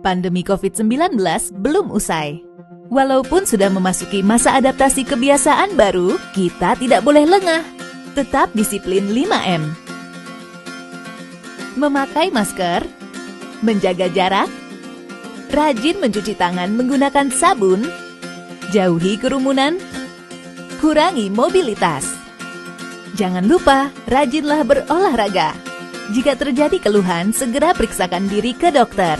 Pandemi COVID-19 belum usai. Walaupun sudah memasuki masa adaptasi kebiasaan baru, kita tidak boleh lengah. Tetap disiplin 5M. Memakai masker, menjaga jarak, rajin mencuci tangan menggunakan sabun, jauhi kerumunan, kurangi mobilitas. Jangan lupa, rajinlah berolahraga. Jika terjadi keluhan, segera periksakan diri ke dokter.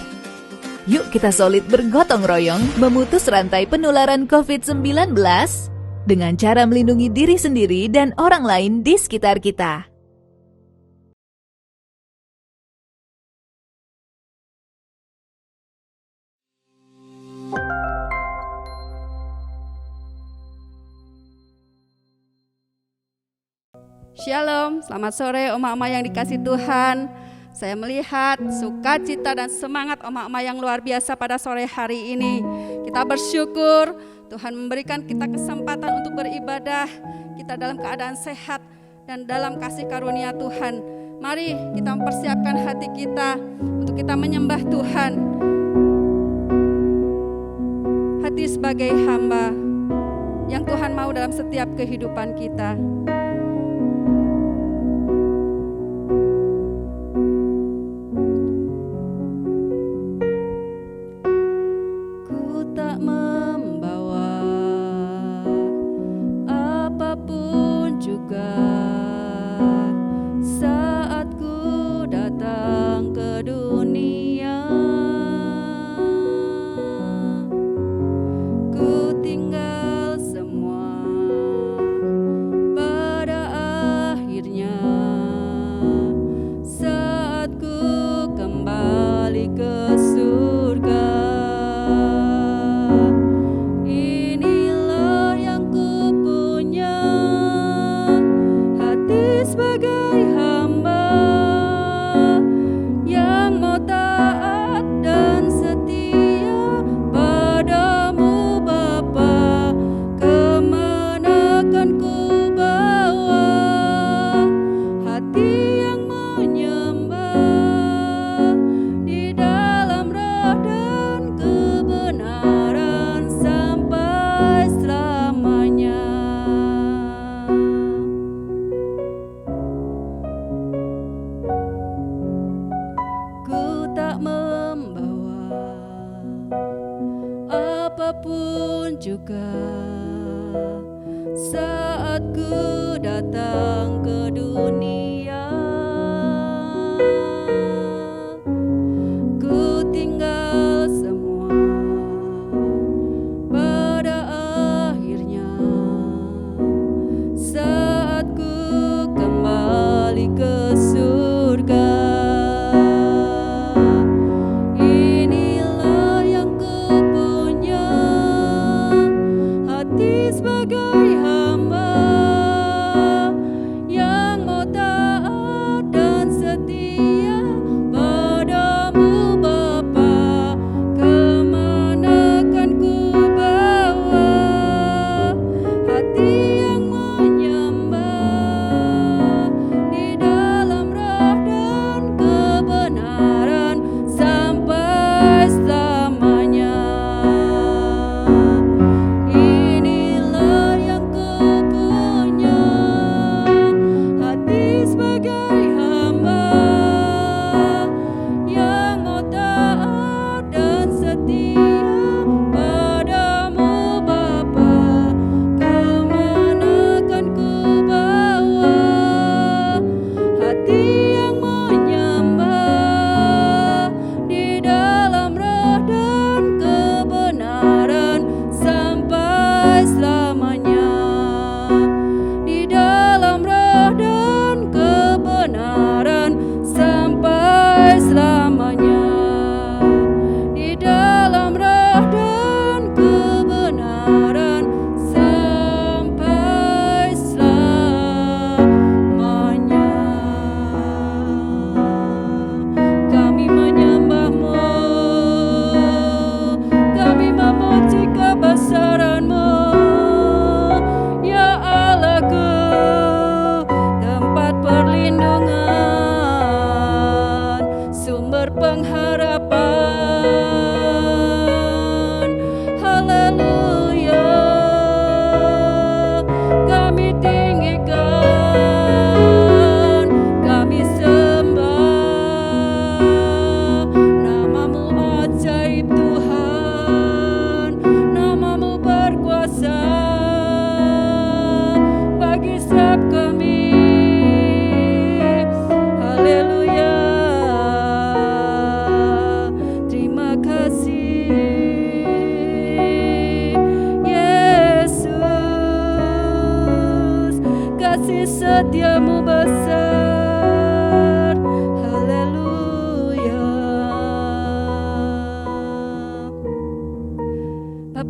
Yuk kita solid bergotong royong memutus rantai penularan COVID-19 dengan cara melindungi diri sendiri dan orang lain di sekitar kita. Shalom, selamat sore oma-oma yang dikasih Tuhan. Saya melihat sukacita dan semangat oma-oma yang luar biasa pada sore hari ini. Kita bersyukur Tuhan memberikan kita kesempatan untuk beribadah. Kita dalam keadaan sehat dan dalam kasih karunia Tuhan. Mari kita mempersiapkan hati kita untuk kita menyembah Tuhan. Hati sebagai hamba yang Tuhan mau dalam setiap kehidupan kita. Sebagai hamba yang mau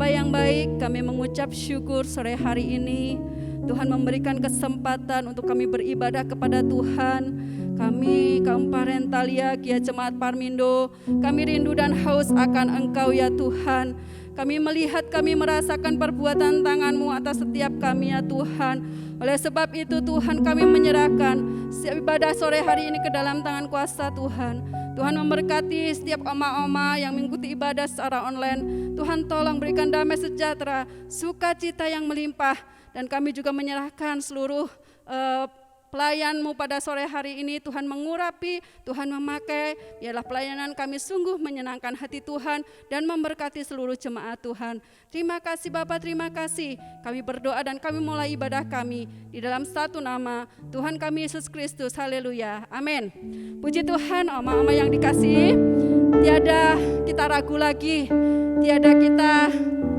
Bapa yang baik, kami mengucap syukur sore hari ini. Tuhan memberikan kesempatan untuk kami beribadah kepada Tuhan. Kami kaum Parentalia, Kia Jemaat Parmindo, kami rindu dan haus akan Engkau ya Tuhan. Kami melihat, kami merasakan perbuatan tangan-Mu atas setiap kami ya Tuhan. Oleh sebab itu Tuhan, kami menyerahkan setiap ibadah sore hari ini ke dalam tangan kuasa Tuhan. Tuhan memberkati setiap oma-oma yang mengikuti ibadah secara online. Tuhan tolong berikan damai sejahtera, sukacita yang melimpah. Dan kami juga menyerahkan seluruh pelayan-Mu pada sore hari ini. Tuhan mengurapi, Tuhan memakai, biarlah pelayanan kami sungguh menyenangkan hati Tuhan dan memberkati seluruh jemaat Tuhan. Terima kasih Bapa, terima kasih. Kami berdoa dan kami mulai ibadah kami di dalam satu nama Tuhan kami Yesus Kristus. Haleluya, amin. Puji Tuhan, oma-oma yang dikasihi, tiada kita ragu lagi, tiada kita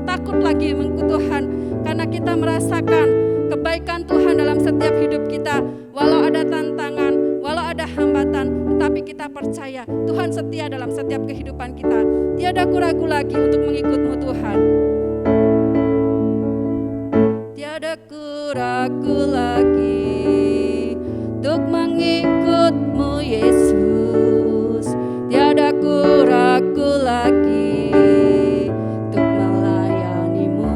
takut lagi mengikut Tuhan, karena kita merasakan kebaikan Tuhan dalam setiap hidup kita. Walau ada tantangan, walau ada hambatan, tetapi kita percaya Tuhan setia dalam setiap kehidupan kita. Tiada ku ragu lagi untuk mengikut-Mu Tuhan. Tiada ku ragu lagi untuk mengikut-Mu Yesus. Tiada ku ragu lagi untuk melayani-Mu.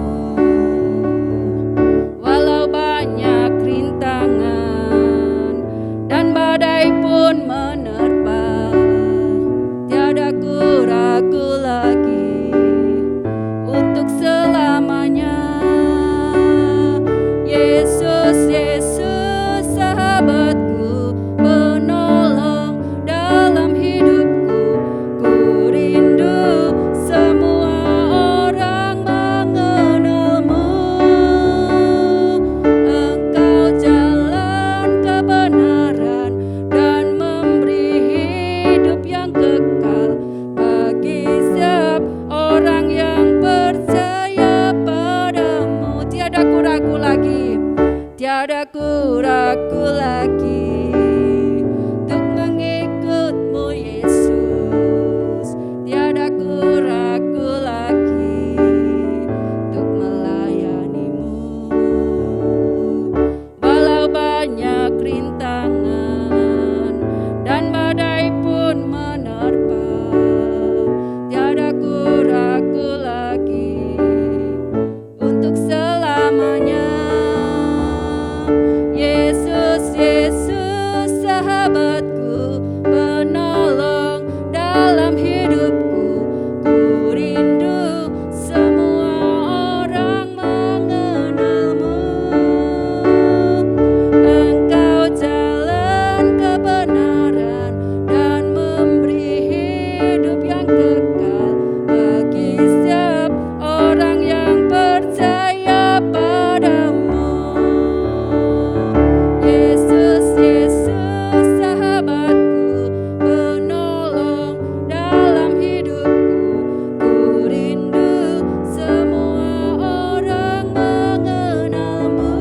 Walau banyak rintangan dan badai pun menerpa, tiada ku ragu lagi untuk selamanya. Yesus, Yesus, sahabatku, penolong dalam hidupku. Ku rindu semua orang mengenal-Mu. Engkau jalan kebenaran dan memberi hidup yang kekal bagi setiap orang yang percaya padamu. Tiada ku ragu lagi, tiada ku ragu lagi untuk mengikut-Mu Yesus. Tiada ku ragu lagi untuk melayani-Mu. Walau banyak rintangan dan badai pun menerpa, tiada ku ragu lagi untuk selamanya. Yesus, Yesus, sahabatku, penolong dalam hidupku. Ku rindu semua orang mengenal-Mu. Engkau jalan kebenaran dan memberi hidup yang kekal bagi setiap orang yang percaya padamu. Yesus, Yesus, sahabatku, penolong dalam hidupku. Ku rindu semua orang mengenal-Mu.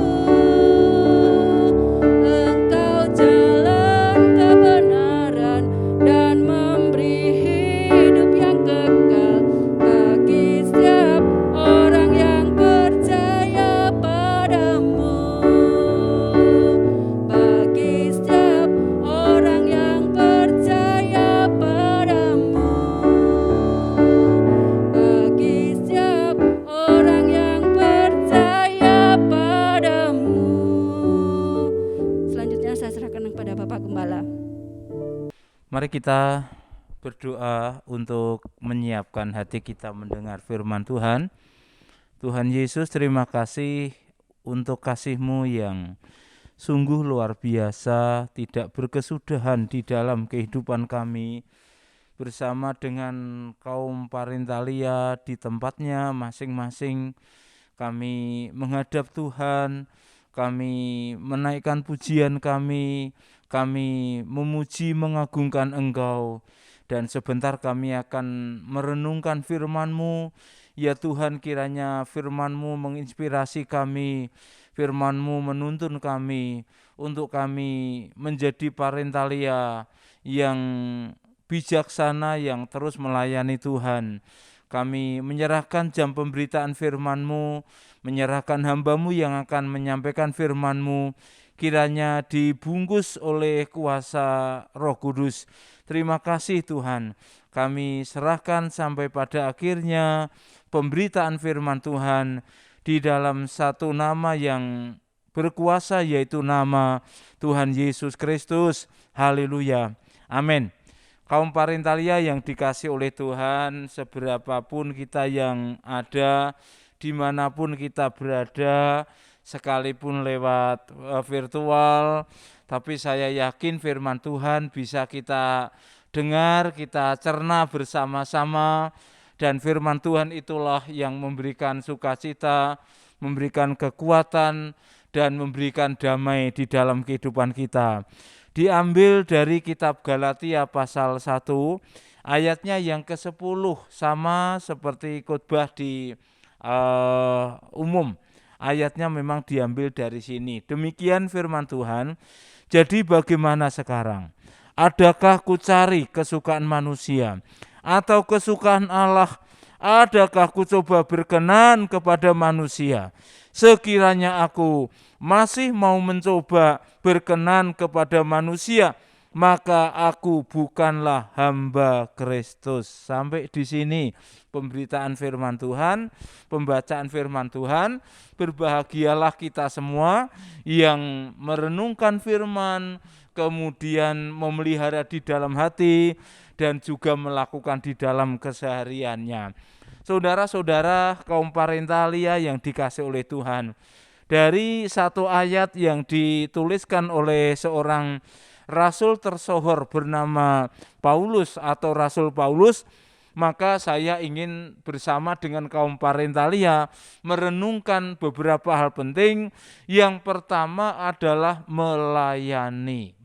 Engkau jalan kebenaran dan memberi hidup yang kekal bagi setiap orang yang percaya padamu. Bagi setiap orang yang percaya padamu. Bagi setiap orang yang percaya padamu. Selanjutnya saya serahkan kepada Bapak Gembala. Mari kita berdoa untuk menyiapkan hati kita mendengar firman Tuhan. Tuhan Yesus, terima kasih untuk kasih-Mu yang sungguh luar biasa, tidak berkesudahan di dalam kehidupan kami. Bersama dengan kaum Parentalia di tempatnya masing-masing, kami menghadap Tuhan, kami menaikkan pujian kami memuji mengagungkan Engkau. Dan sebentar kami akan merenungkan firman-Mu. Ya Tuhan, kiranya firman-Mu menginspirasi kami, firman-Mu menuntun kami, untuk kami menjadi Parentalia yang bijaksana, yang terus melayani Tuhan. Kami menyerahkan jam pemberitaan firman-Mu, menyerahkan hamba-Mu yang akan menyampaikan firman-Mu, kiranya dibungkus oleh kuasa Roh Kudus. Terima kasih Tuhan, kami serahkan sampai pada akhirnya pemberitaan firman Tuhan di dalam satu nama yang berkuasa, yaitu nama Tuhan Yesus Kristus. Haleluya. Amin. Kaum Parentalia yang dikasih oleh Tuhan, seberapapun kita yang ada, dimanapun kita berada, sekalipun lewat virtual, tapi saya yakin firman Tuhan bisa kita dengar, kita cerna bersama-sama, dan firman Tuhan itulah yang memberikan sukacita, memberikan kekuatan, dan memberikan damai di dalam kehidupan kita. Diambil dari kitab Galatia pasal 1, ayatnya yang ke-10, sama seperti khotbah di umum. Ayatnya memang diambil dari sini. Demikian firman Tuhan. Jadi bagaimana sekarang? Adakah kucari kesukaan manusia atau kesukaan Allah? Adakah kucoba berkenan kepada manusia? Sekiranya aku masih mau mencoba berkenan kepada manusia, maka aku bukanlah hamba Kristus. Sampai di sini pemberitaan firman Tuhan, pembacaan firman Tuhan. Berbahagialah kita semua yang merenungkan firman, kemudian memelihara di dalam hati, dan juga melakukan di dalam kesehariannya. Saudara-saudara kaum Parentalia yang dikasih oleh Tuhan, dari satu ayat yang dituliskan oleh seorang rasul tersohor bernama Paulus atau Rasul Paulus, maka saya ingin bersama dengan kaum Parentalia merenungkan beberapa hal penting. Yang pertama adalah melayani.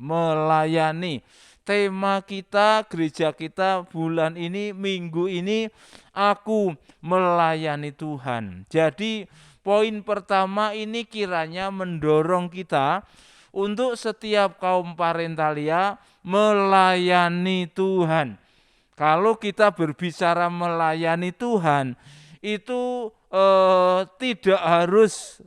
Tema kita, gereja kita bulan ini, minggu ini, aku melayani Tuhan. Jadi poin pertama ini kiranya mendorong kita untuk setiap kaum Parentalia melayani Tuhan. Kalau kita berbicara melayani Tuhan, itu tidak harus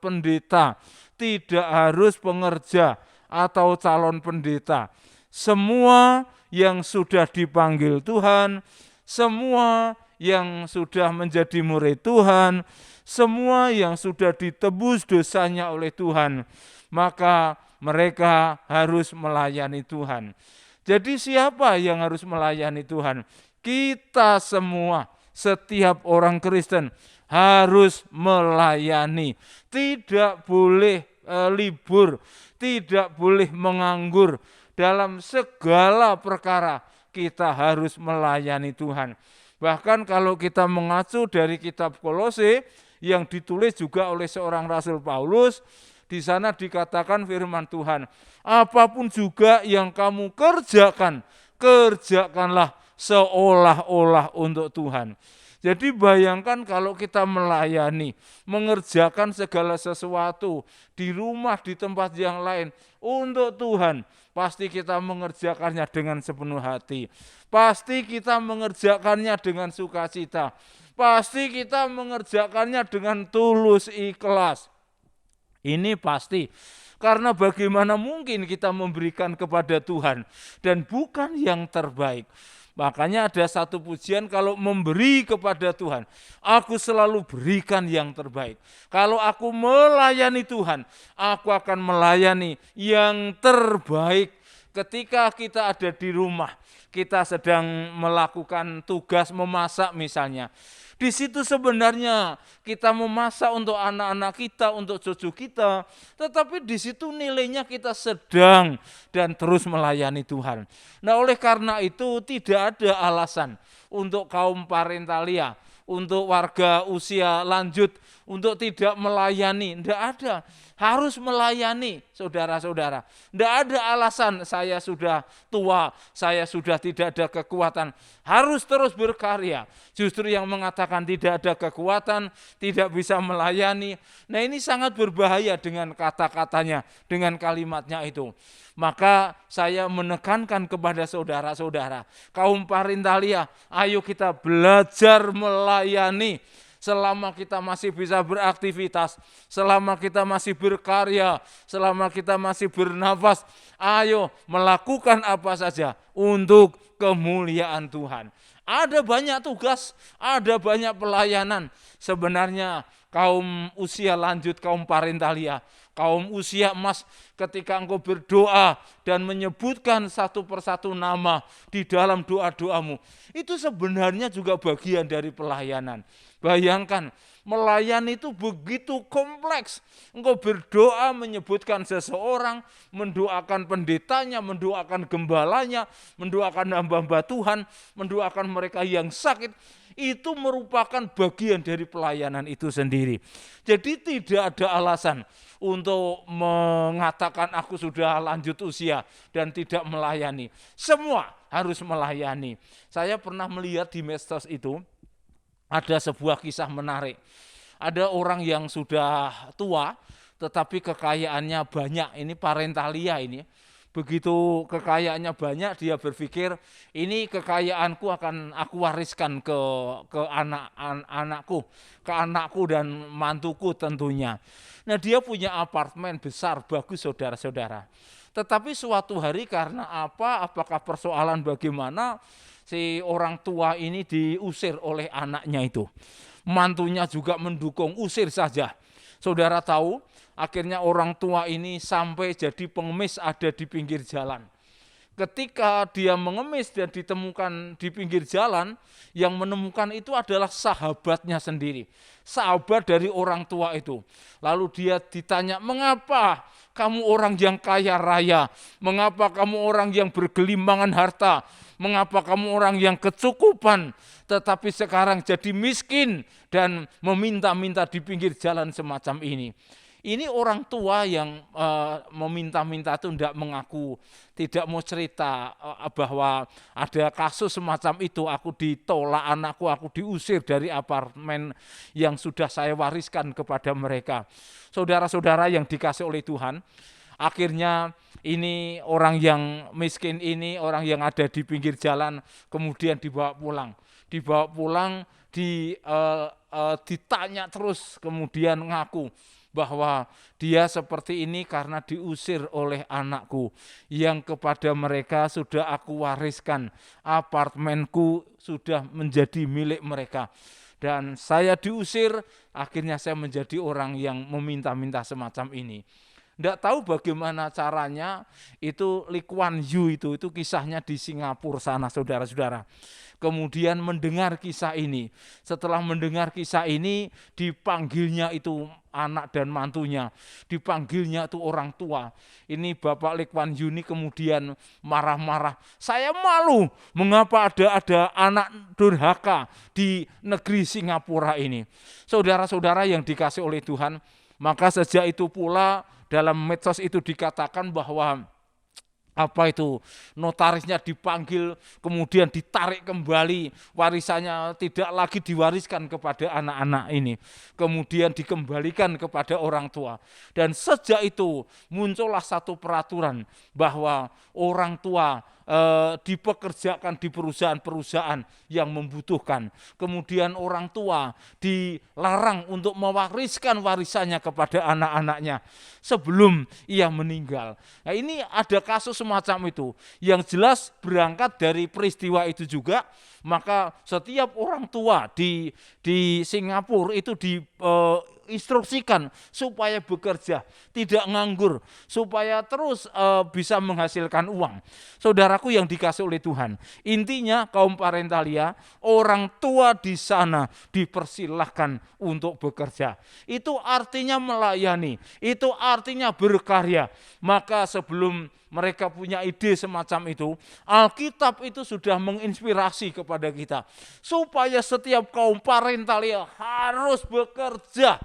pendeta, tidak harus pengerja atau calon pendeta. Semua yang sudah dipanggil Tuhan, semua yang sudah menjadi murid Tuhan, semua yang sudah ditebus dosanya oleh Tuhan, maka mereka harus melayani Tuhan. Jadi siapa yang harus melayani Tuhan? Kita semua, setiap orang Kristen harus melayani. Tidak boleh libur, tidak boleh menganggur. Dalam segala perkara kita harus melayani Tuhan. Bahkan kalau kita mengacu dari kitab Kolose yang ditulis juga oleh seorang Rasul Paulus, di sana dikatakan firman Tuhan, apapun juga yang kamu kerjakan, kerjakanlah seolah-olah untuk Tuhan. Jadi bayangkan kalau kita melayani, mengerjakan segala sesuatu di rumah, di tempat yang lain untuk Tuhan, pasti kita mengerjakannya dengan sepenuh hati. Pasti kita mengerjakannya dengan sukacita. Pasti kita mengerjakannya dengan tulus ikhlas. Ini pasti. Karena bagaimana mungkin kita memberikan kepada Tuhan dan bukan yang terbaik. Makanya ada satu pujian, kalau memberi kepada Tuhan, aku selalu berikan yang terbaik. Kalau aku melayani Tuhan, aku akan melayani yang terbaik. Ketika kita ada di rumah, kita sedang melakukan tugas memasak misalnya. Di situ sebenarnya kita memasak untuk anak-anak kita, untuk cucu kita, tetapi di situ nilainya kita sedang dan terus melayani Tuhan. Nah, oleh karena itu tidak ada alasan untuk kaum Parentalia, untuk warga usia lanjut untuk tidak melayani, tidak ada. harus melayani saudara-saudara. Tidak ada alasan saya sudah tua, saya sudah tidak ada kekuatan, harus terus berkarya. Justru yang mengatakan tidak ada kekuatan, tidak bisa melayani, nah ini sangat berbahaya dengan kata-katanya, dengan kalimatnya itu. Maka saya menekankan kepada saudara-saudara, kaum Parintalia, ayo kita belajar melayani. Selama kita masih bisa beraktivitas, selama kita masih berkarya, selama kita masih bernafas, ayo melakukan apa saja untuk kemuliaan Tuhan. Ada banyak tugas, ada banyak pelayanan. Sebenarnya kaum usia lanjut, kaum Parintalia, kaum usia emas, ketika engkau berdoa dan menyebutkan satu persatu nama di dalam doa-doamu, itu sebenarnya juga bagian dari pelayanan. Bayangkan, melayani itu begitu kompleks. Engkau berdoa menyebutkan seseorang, mendoakan pendetanya, mendoakan gembalanya, mendoakan hamba-hamba Tuhan, mendoakan mereka yang sakit. Itu merupakan bagian dari pelayanan itu sendiri. Jadi tidak ada alasan untuk mengatakan aku sudah lanjut usia dan tidak melayani. Semua harus melayani. Saya pernah melihat di medsos itu, ada sebuah kisah menarik. Ada orang yang sudah tua tetapi kekayaannya banyak. Ini Parintalia ini. Begitu kekayaannya banyak, dia berpikir ini kekayaanku akan aku wariskan ke anakku dan mantuku tentunya. Nah, dia punya apartemen besar, bagus saudara-saudara. Tetapi suatu hari karena apakah persoalan bagaimana, si orang tua ini diusir oleh anaknya itu. Mantunya juga mendukung, usir saja. Saudara tahu, akhirnya orang tua ini sampai jadi pengemis ada di pinggir jalan. Ketika dia mengemis dan ditemukan di pinggir jalan, yang menemukan itu adalah sahabatnya sendiri. Sahabat dari orang tua itu. Lalu dia ditanya, mengapa kamu orang yang kaya raya? Mengapa kamu orang yang bergelimbangan harta? Mengapa kamu orang yang kecukupan, tetapi sekarang jadi miskin dan meminta-minta di pinggir jalan semacam ini? Ini orang tua yang meminta-minta itu tidak mengaku, tidak mau cerita bahwa ada kasus semacam itu, aku ditolak anakku, aku diusir dari apartemen yang sudah saya wariskan kepada mereka. Saudara-saudara yang dikasih oleh Tuhan, akhirnya ini orang yang miskin ini, orang yang ada di pinggir jalan, kemudian dibawa pulang, ditanya terus, kemudian ngaku bahwa dia seperti ini karena diusir oleh anakku yang kepada mereka sudah aku wariskan, apartemenku sudah menjadi milik mereka. Dan saya diusir, akhirnya saya menjadi orang yang meminta-minta semacam ini. Tidak tahu bagaimana caranya, itu Lee Kuan Yew itu kisahnya di Singapura sana saudara-saudara. Kemudian mendengar kisah ini, setelah mendengar kisah ini dipanggilnya itu anak dan mantunya, dipanggilnya itu orang tua. Ini Bapak Lee Kuan Yew ini kemudian marah-marah, saya malu mengapa ada anak durhaka di negeri Singapura ini. Saudara-saudara yang dikasih oleh Tuhan, maka sejak itu pula dalam medsos itu dikatakan bahwa notarisnya dipanggil, kemudian ditarik kembali, warisannya tidak lagi diwariskan kepada anak-anak ini, kemudian dikembalikan kepada orang tua. Dan sejak itu muncullah satu peraturan bahwa orang tua dipekerjakan di perusahaan-perusahaan yang membutuhkan. Kemudian orang tua dilarang untuk mewariskan warisannya kepada anak-anaknya sebelum ia meninggal. Nah, ini ada kasus semacam itu. Yang jelas berangkat dari peristiwa itu juga, maka setiap orang tua di Singapura itu diinstruksikan supaya bekerja, tidak nganggur, supaya terus bisa menghasilkan uang. Saudaraku yang dikasih oleh Tuhan, intinya kaum Parintalia, orang tua di sana dipersilahkan untuk bekerja. Itu artinya melayani, itu artinya berkarya. Maka sebelum mereka punya ide semacam itu, Alkitab itu sudah menginspirasi kepada kita supaya setiap kaum Parintalia harus bekerja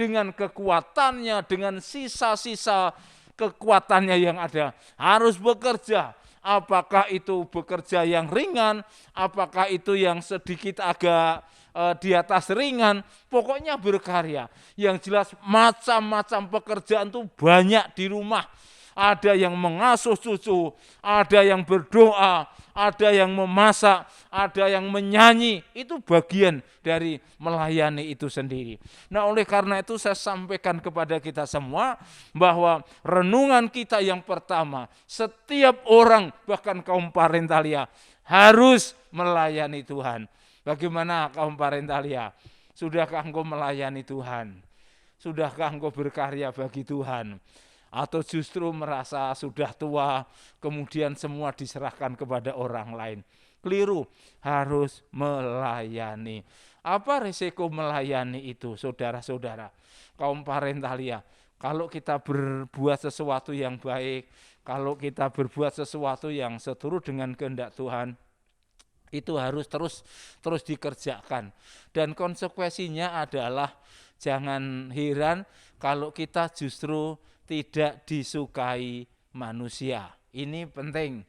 dengan kekuatannya, dengan sisa-sisa kekuatannya yang ada, harus bekerja. Apakah itu bekerja yang ringan, apakah itu yang sedikit agak di atas ringan, pokoknya berkarya. Yang jelas macam-macam pekerjaan itu banyak di rumah. Ada yang mengasuh cucu, ada yang berdoa, ada yang memasak, ada yang menyanyi. Itu bagian dari melayani itu sendiri. Nah, oleh karena itu saya sampaikan kepada kita semua bahwa renungan kita yang pertama, setiap orang bahkan kaum parentalia harus melayani Tuhan. Bagaimana kaum parentalia? Sudahkah engkau melayani Tuhan? Sudahkah engkau berkarya bagi Tuhan? Atau justru merasa sudah tua, kemudian semua diserahkan kepada orang lain? Keliru, harus melayani. Apa risiko melayani itu, saudara-saudara? Kaum parentalia, kalau kita berbuat sesuatu yang baik, kalau kita berbuat sesuatu yang seturut dengan kehendak Tuhan, itu harus terus dikerjakan. Dan konsekuensinya adalah jangan heran kalau kita justru tidak disukai manusia. Ini penting.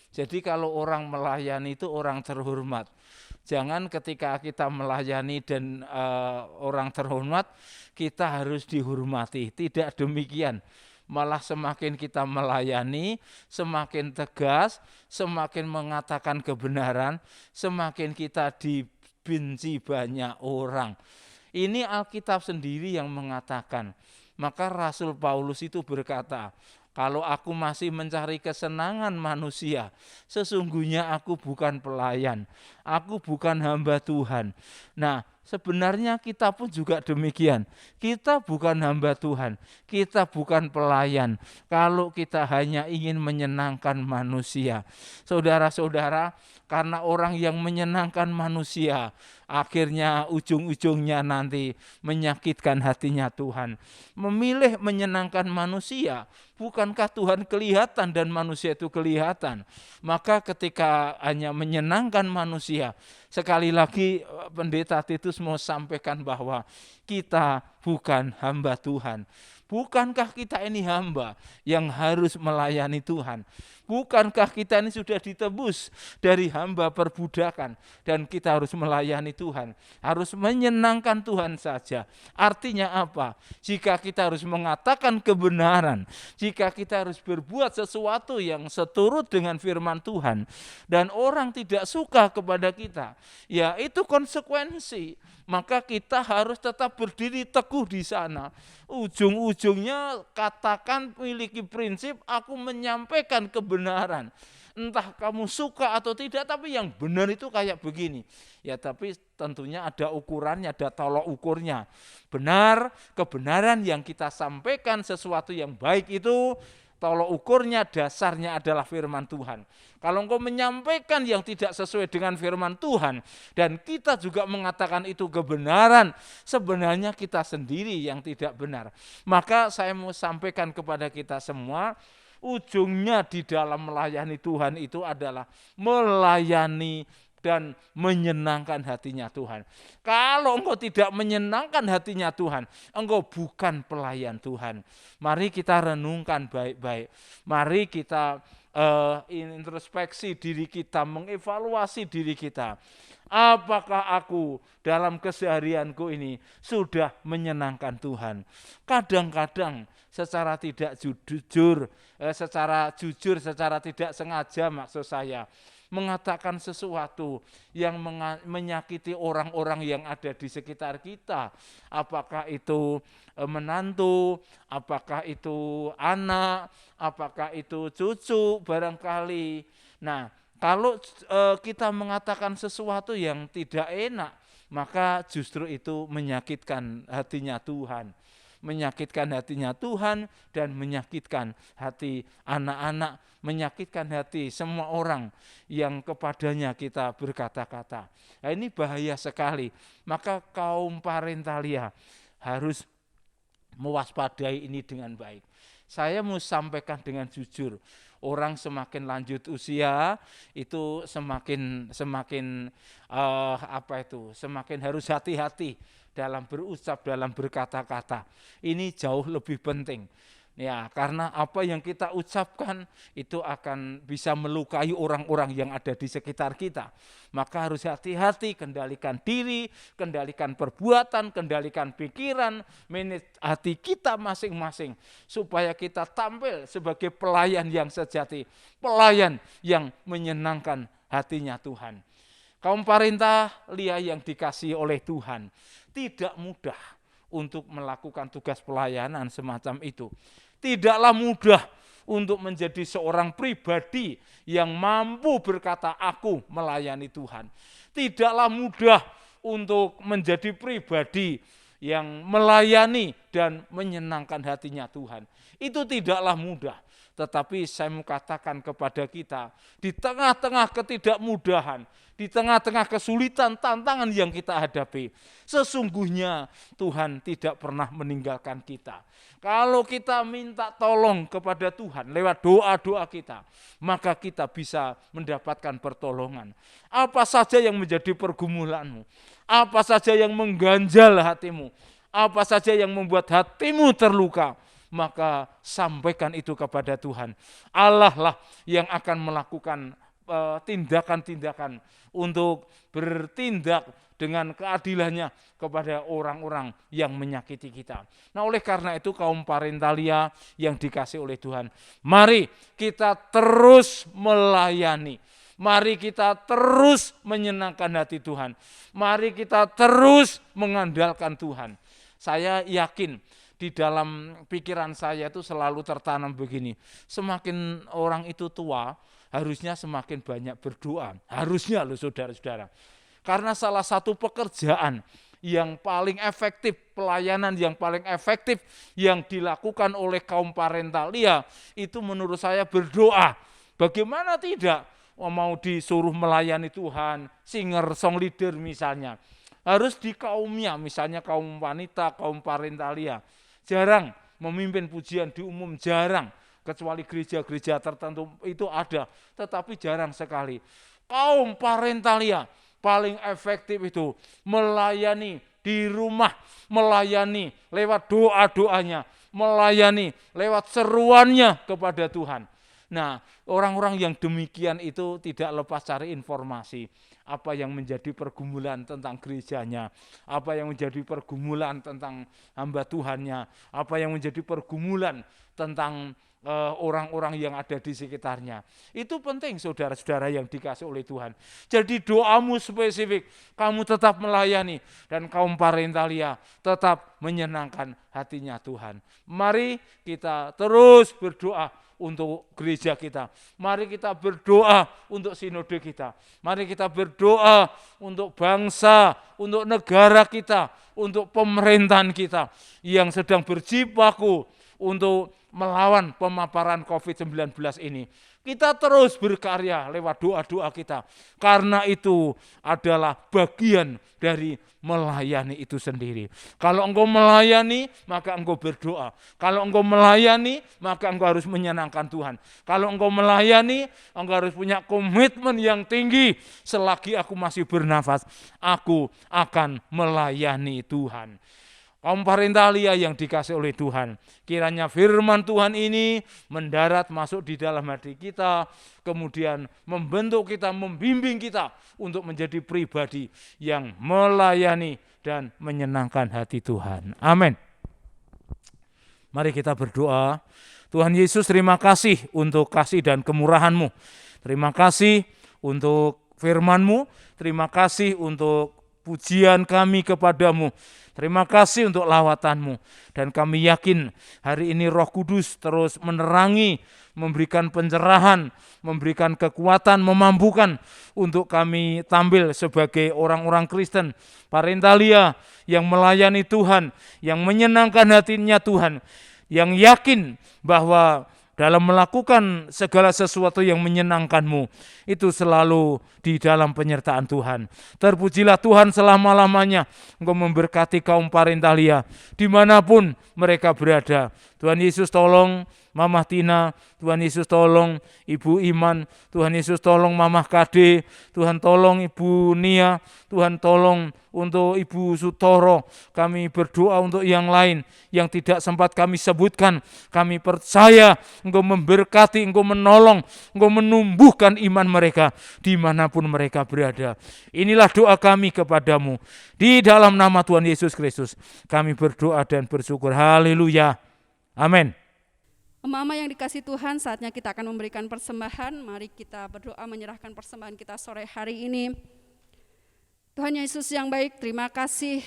Jadi kalau orang melayani itu orang terhormat. Jangan ketika kita melayani dan orang terhormat, kita harus dihormati. Tidak demikian. Malah semakin kita melayani, semakin tegas, semakin mengatakan kebenaran, semakin kita dibenci banyak orang. Ini Alkitab sendiri yang mengatakan. Maka Rasul Paulus itu berkata, kalau aku masih mencari kesenangan manusia, sesungguhnya aku bukan pelayan, aku bukan hamba Tuhan. Nah, sebenarnya kita pun juga demikian. Kita bukan hamba Tuhan, kita bukan pelayan. Kalau kita hanya ingin menyenangkan manusia. Saudara-saudara, karena orang yang menyenangkan manusia, akhirnya ujung-ujungnya nanti menyakitkan hatinya Tuhan. Memilih menyenangkan manusia, bukankah Tuhan kelihatan dan manusia itu kelihatan? Maka ketika hanya menyenangkan manusia, sekali lagi Pendeta Titus mau sampaikan bahwa kita bukan hamba Tuhan. Bukankah kita ini hamba yang harus melayani Tuhan? Bukankah kita ini sudah ditebus dari hamba perbudakan dan kita harus melayani Tuhan, harus menyenangkan Tuhan saja. Artinya apa? Jika kita harus mengatakan kebenaran, jika kita harus berbuat sesuatu yang seturut dengan firman Tuhan dan orang tidak suka kepada kita, ya itu konsekuensi. Maka kita harus tetap berdiri teguh di sana. Ujung-ujungnya katakan miliki prinsip, aku menyampaikan kebenaran. Entah kamu suka atau tidak, tapi yang benar itu kayak begini. Ya tapi tentunya ada ukurannya, ada tolok ukurnya. Benar, kebenaran yang kita sampaikan, sesuatu yang baik itu, tolok ukurnya, dasarnya adalah firman Tuhan. Kalau engkau menyampaikan yang tidak sesuai dengan firman Tuhan, dan kita juga mengatakan itu kebenaran, sebenarnya kita sendiri yang tidak benar. Maka saya mau sampaikan kepada kita semua, ujungnya di dalam melayani Tuhan itu adalah melayani dan menyenangkan hatinya Tuhan. Kalau engkau tidak menyenangkan hatinya Tuhan, engkau bukan pelayan Tuhan. Mari kita renungkan baik-baik. Mari kita introspeksi diri kita, mengevaluasi diri kita. Apakah aku dalam keseharianku ini sudah menyenangkan Tuhan? Kadang-kadang secara tidak jujur, secara tidak sengaja maksud saya, mengatakan sesuatu yang menyakiti orang-orang yang ada di sekitar kita. Apakah itu menantu, apakah itu anak, apakah itu cucu barangkali. Nah, kalau kita mengatakan sesuatu yang tidak enak, maka justru itu menyakitkan hatinya Tuhan. Menyakitkan hatinya Tuhan dan menyakitkan hati anak-anak, menyakitkan hati semua orang yang kepadanya kita berkata-kata. Nah, ini bahaya sekali. Maka kaum parentalia harus mewaspadai ini dengan baik. Saya mau sampaikan dengan jujur, Orang semakin lanjut usia itu semakin semakin harus hati-hati dalam berucap, dalam berkata-kata. Ini jauh lebih penting. Ya, karena apa yang kita ucapkan itu akan bisa melukai orang-orang yang ada di sekitar kita. Maka harus hati-hati, kendalikan diri, kendalikan perbuatan, kendalikan pikiran, manage hati kita masing-masing. Supaya kita tampil sebagai pelayan yang sejati, pelayan yang menyenangkan hatinya Tuhan. Kaum Parinta Lia yang dikasihi oleh Tuhan, tidak mudah untuk melakukan tugas pelayanan semacam itu. Tidaklah mudah untuk menjadi seorang pribadi yang mampu berkata, aku melayani Tuhan. Tidaklah mudah untuk menjadi pribadi yang melayani dan menyenangkan hatinya Tuhan. Itu tidaklah mudah. Tetapi saya mau katakan kepada kita, di tengah-tengah ketidakmudahan, di tengah-tengah kesulitan, tantangan yang kita hadapi, sesungguhnya Tuhan tidak pernah meninggalkan kita. Kalau kita minta tolong kepada Tuhan lewat doa-doa kita, maka kita bisa mendapatkan pertolongan. Apa saja yang menjadi pergumulanmu, apa saja yang mengganjal hatimu, apa saja yang membuat hatimu terluka, maka sampaikan itu kepada Tuhan. Allah lah yang akan melakukan tindakan-tindakan untuk bertindak dengan keadilannya kepada orang-orang yang menyakiti kita. Nah, oleh karena itu kaum Parinta Lia yang dikasihi oleh Tuhan, mari kita terus melayani. Mari kita terus menyenangkan hati Tuhan. Mari kita terus mengandalkan Tuhan. Saya yakin di dalam pikiran saya itu selalu tertanam begini, semakin orang itu tua, harusnya semakin banyak berdoa. Harusnya loh saudara-saudara. Karena salah satu pekerjaan yang paling efektif, pelayanan yang paling efektif yang dilakukan oleh kaum Parinta Lia, itu menurut saya berdoa. Bagaimana tidak mau disuruh melayani Tuhan, singer, song leader misalnya. Harus di kaumnya, misalnya kaum wanita, kaum Parinta Lia. Jarang memimpin pujian di umum, jarang. Kecuali gereja-gereja tertentu itu ada, tetapi jarang sekali. Kaum Parinta Lia paling efektif itu melayani di rumah, melayani lewat doa-doanya, melayani lewat seruannya kepada Tuhan. Nah, orang-orang yang demikian itu tidak lepas cari informasi. Apa yang menjadi pergumulan tentang gerejanya, apa yang menjadi pergumulan tentang hamba Tuhannya, apa yang menjadi pergumulan tentang orang-orang yang ada di sekitarnya. Itu penting saudara-saudara yang dikasihi oleh Tuhan. Jadi doamu spesifik, kamu tetap melayani dan kaum Parinta Lia tetap menyenangkan hatinya Tuhan. Mari kita terus berdoa untuk gereja kita. Mari kita berdoa untuk sinode kita. Mari kita berdoa untuk bangsa, untuk negara kita, untuk pemerintahan kita yang sedang berjibaku untuk melawan pemaparan COVID-19 ini. Kita terus berkarya lewat doa-doa kita. Karena itu adalah bagian dari melayani itu sendiri. Kalau engkau melayani, maka engkau berdoa. Kalau engkau melayani, maka engkau harus menyenangkan Tuhan. Kalau engkau melayani, engkau harus punya komitmen yang tinggi. Selagi aku masih bernafas, aku akan melayani Tuhan. Kaum Parinta Lia yang dikasihi oleh Tuhan, kiranya firman Tuhan ini mendarat masuk di dalam hati kita, kemudian membentuk kita, membimbing kita untuk menjadi pribadi yang melayani dan menyenangkan hati Tuhan. Amin. Mari kita berdoa. Tuhan Yesus, terima kasih untuk kasih dan kemurahan-Mu. Terima kasih untuk firman-Mu, terima kasih untuk pujian kami kepadamu. Terima kasih untuk lawatan-Mu. Dan kami yakin hari ini Roh Kudus terus menerangi, memberikan pencerahan, memberikan kekuatan, memampukan untuk kami tampil sebagai orang-orang Kristen, Parinta Lia yang melayani Tuhan, yang menyenangkan hatinya Tuhan, yang yakin bahwa dalam melakukan segala sesuatu yang menyenangkan-Mu, itu selalu di dalam penyertaan Tuhan. Terpujilah Tuhan selama-lamanya. Engkau memberkati kaum Parinta Lia dimanapun mereka berada. Tuhan Yesus tolong Mamah Tina, Tuhan Yesus tolong Ibu Iman, Tuhan Yesus tolong Mamah Kade, Tuhan tolong Ibu Nia, Tuhan tolong untuk Ibu Sutoro. Kami berdoa untuk yang lain yang tidak sempat kami sebutkan. Kami percaya Engkau memberkati, Engkau menolong, Engkau menumbuhkan iman mereka dimanapun mereka berada. Inilah doa kami kepadamu. Di dalam nama Tuhan Yesus Kristus kami berdoa dan bersyukur. Haleluya. Amin. Emak-emak yang dikasih Tuhan, saatnya kita akan memberikan persembahan. Mari kita berdoa menyerahkan persembahan kita sore hari ini. Tuhan Yesus yang baik, terima kasih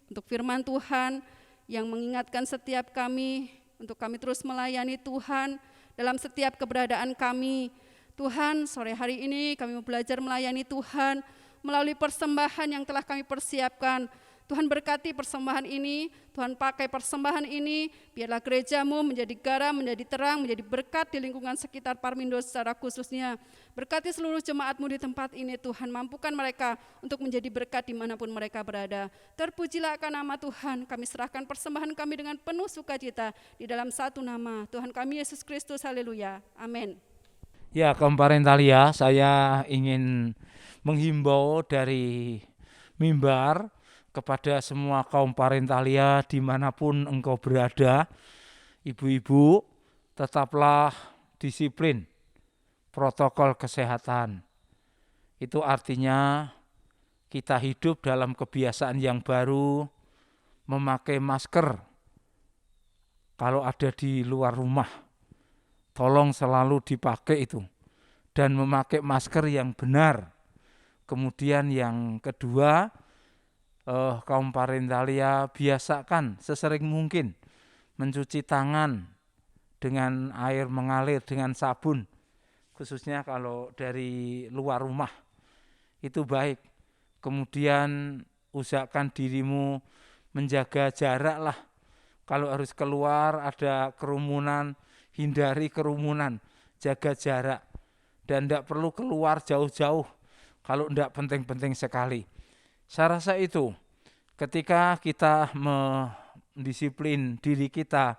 untuk firman Tuhan yang mengingatkan setiap kami untuk kami terus melayani Tuhan dalam setiap keberadaan kami. Tuhan, sore hari ini kami mau belajar melayani Tuhan melalui persembahan yang telah kami persiapkan. Tuhan berkati persembahan ini, Tuhan pakai persembahan ini, biarlah gerejamu menjadi garam, menjadi terang, menjadi berkat di lingkungan sekitar Parmindo secara khususnya. Berkati seluruh jemaatmu di tempat ini, Tuhan mampukan mereka untuk menjadi berkat dimanapun mereka berada. Terpujilah akan nama Tuhan, kami serahkan persembahan kami dengan penuh sukacita di dalam satu nama, Tuhan kami Yesus Kristus, haleluya, amin. Ya, kaum Parentalia, saya ingin menghimbau dari mimbar kepada semua kaum Parentalia dimanapun engkau berada. Ibu-ibu, tetaplah disiplin protokol kesehatan. Itu artinya kita hidup dalam kebiasaan yang baru, memakai masker kalau ada di luar rumah. Tolong selalu dipakai itu dan memakai masker yang benar. Kemudian yang kedua, kaum Parentalia biasakan sesering mungkin mencuci tangan dengan air mengalir, dengan sabun, khususnya kalau dari luar rumah, itu baik. Kemudian usahakan dirimu menjaga jarak lah. Kalau harus keluar ada kerumunan, hindari kerumunan, jaga jarak. Dan tidak perlu keluar jauh-jauh kalau tidak penting-penting sekali. Saya rasa itu ketika kita mendisiplin diri kita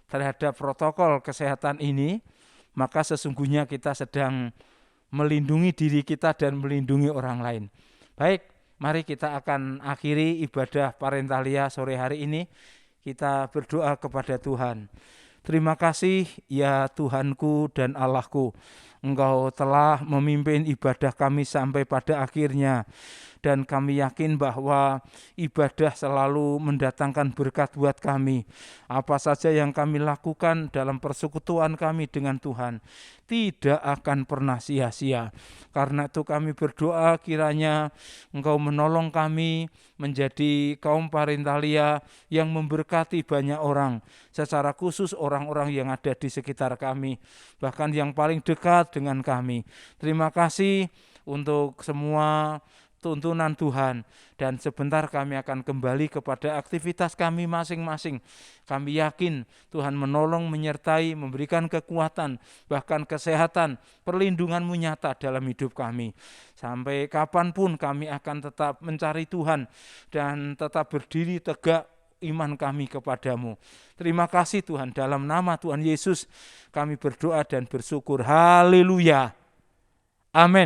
terhadap protokol kesehatan ini, maka sesungguhnya kita sedang melindungi diri kita dan melindungi orang lain. Baik, mari kita akan akhiri ibadah Parentalia sore hari ini. Kita berdoa kepada Tuhan. Terima kasih ya Tuhanku dan Allahku. Engkau telah memimpin ibadah kami sampai pada akhirnya. Dan kami yakin bahwa ibadah selalu mendatangkan berkat buat kami. Apa saja yang kami lakukan dalam persekutuan kami dengan Tuhan tidak akan pernah sia-sia. Karena itu kami berdoa kiranya Engkau menolong kami menjadi kaum Parentalia yang memberkati banyak orang. Secara khusus orang-orang yang ada di sekitar kami. Bahkan yang paling dekat dengan kami. Terima kasih untuk semua tuntunan Tuhan, dan sebentar kami akan kembali kepada aktivitas kami masing-masing. Kami yakin Tuhan menolong, menyertai, memberikan kekuatan, bahkan kesehatan, perlindungan-Mu nyata dalam hidup kami. Sampai kapanpun kami akan tetap mencari Tuhan dan tetap berdiri tegak iman kami kepadamu. Terima kasih Tuhan, dalam nama Tuhan Yesus kami berdoa dan bersyukur. Haleluya. Amin.